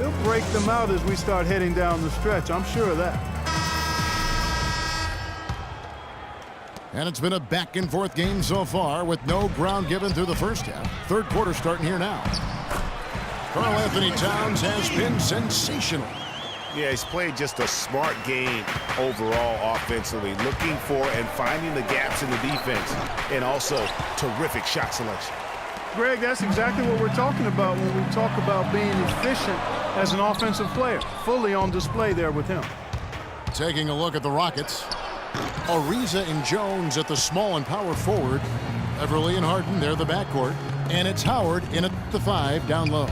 He'll break them out as we start heading down the stretch. I'm sure of that. And it's been a back-and-forth game so far with no ground given through the first half. Third quarter starting here now. Karl Anthony Towns has been sensational. Yeah, he's played just a smart game overall offensively, looking for and finding the gaps in the defense, and also terrific shot selection. Greg, that's exactly what we're talking about when we talk about being efficient as an offensive player. Fully on display there with him. Taking a look at the Rockets. Ariza and Jones at the small and power forward. Beverly and Harden, they're the backcourt. And it's Howard in at the 5 down low.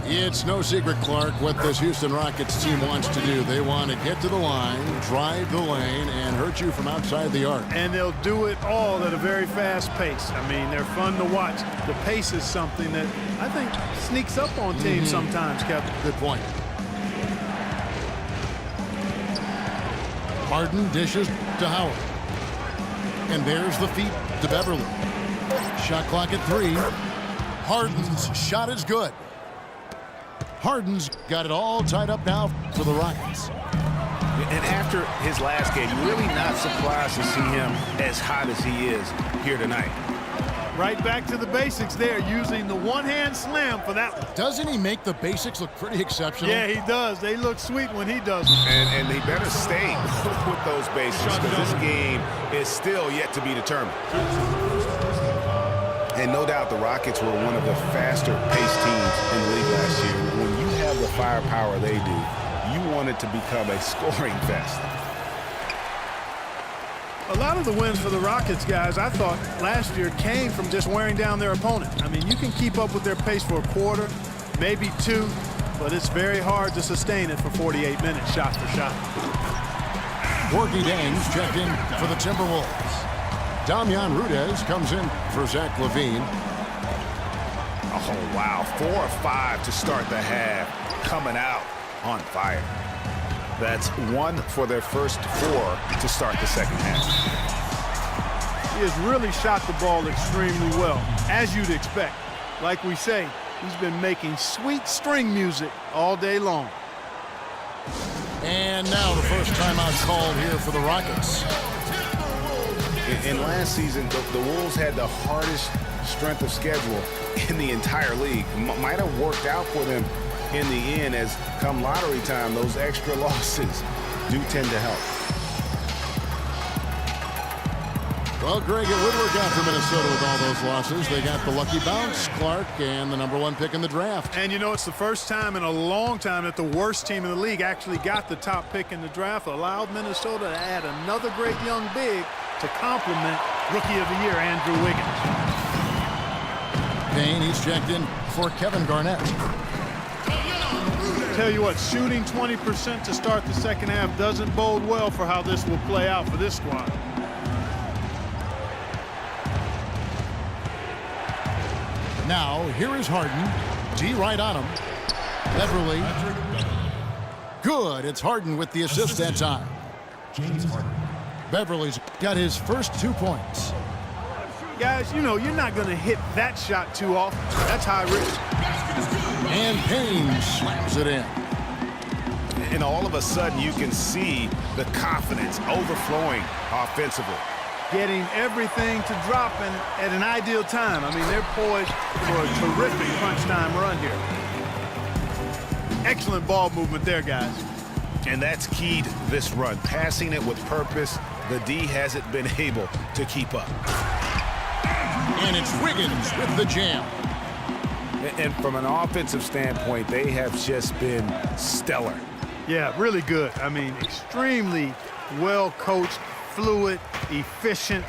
It's no secret, Clark, what this Houston Rockets team wants to do. They want to get to the line, drive the lane, and hurt you from outside the arc. And they'll do it all at a very fast pace. I mean, they're fun to watch. The pace is something that I think sneaks up on teams sometimes, Kevin. Good point. Harden dishes to Howard. And there's the feed to Beverly. Shot clock at 3. Harden's shot is good. Harden's got it all tied up now for the Rockets. And after his last game, really not surprised to see him as hot as he is here tonight. Right back to the basics there, using the one-hand slam for that one. Doesn't he make the basics look pretty exceptional? Yeah, he does. They look sweet when he does them. And he better stay with those basics, because this game is still yet to be determined. And no doubt the Rockets were one of the faster-paced teams in the league last year. When you have the firepower they do, you want it to become a scoring fest. A lot of the wins for the Rockets, guys, I thought last year came from just wearing down their opponent. I mean, you can keep up with their pace for a quarter, maybe 2, but it's very hard to sustain it for 48 minutes, shot for shot. Gorgui Dieng's checked in for the Timberwolves. Damian Rudez comes in for Zach LaVine. Oh, wow. 4 or 5 to start the half. Coming out on fire. That's 1 for their first 4 to start the second half. He has really shot the ball extremely well, as you'd expect. Like we say, he's been making sweet string music all day long. And now the first timeout called here for the Rockets. In last season, the Wolves had the hardest strength of schedule in the entire league. Might have worked out for them in the end, as come lottery time, those extra losses do tend to help. Well, Greg, it would work out for Minnesota with all those losses. They got the lucky bounce, Clark, and the #1 pick in the draft. And, you know, it's the first time in a long time that the worst team in the league actually got the top pick in the draft, allowed Minnesota to add another great young big to complement Rookie of the Year, Andrew Wiggins. Payne, he's checked in for Kevin Garnett. Tell you what, shooting 20% to start the second half doesn't bode well for how this will play out for this squad. Now, here is Harden. D right on him. Beverly. Good. It's Harden with the assist that time. James Harden. Beverly's got his first 2 points. Guys, you know, you're not going to hit that shot too often. That's high risk. And Payne slams it in. And all of a sudden, you can see the confidence overflowing offensively. Getting everything to drop in at an ideal time. I mean, they're poised for a terrific crunch time run here. Excellent ball movement there, guys. And that's key to this run. Passing it with purpose, the D hasn't been able to keep up. And it's Wiggins with the jam. And from an offensive standpoint, they have just been stellar. Yeah, really good. I mean, extremely well coached, fluid, efficient.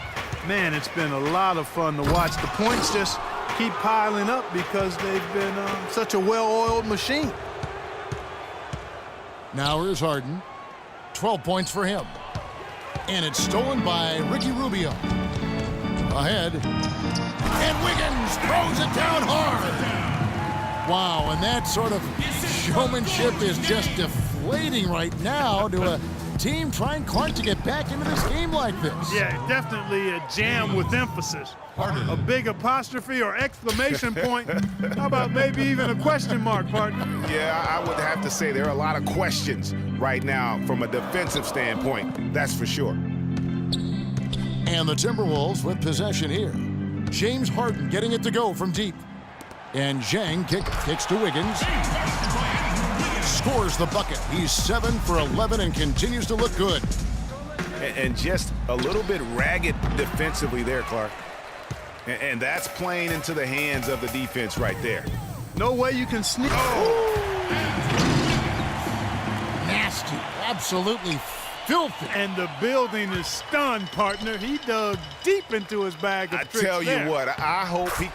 Man, it's been a lot of fun to watch. The points just keep piling up because they've been such a well-oiled machine. Now here's Harden. 12 points for him. And it's stolen by Ricky Rubio. Ahead. And Wiggins throws it down hard. Wow, and that sort of showmanship is just deflating right now to a team trying Clark to get back into this game like this. Yeah, definitely a jam with emphasis. A big apostrophe or exclamation point. How about maybe even a question mark, partner? Yeah, I would have to say there are a lot of questions right now from a defensive standpoint. That's for sure. And the Timberwolves with possession here. James Harden getting it to go from deep. And Zhang kicks to Wiggins. Scores the bucket. He's 7 for 11 and continues to look good. And just a little bit ragged defensively there, Clark. And that's playing into the hands of the defense right there. No way you can sneak. Nasty. Absolutely filthy. And the building is stunned, partner. He dug deep into his bag of I tricks tell you there. what, I hope he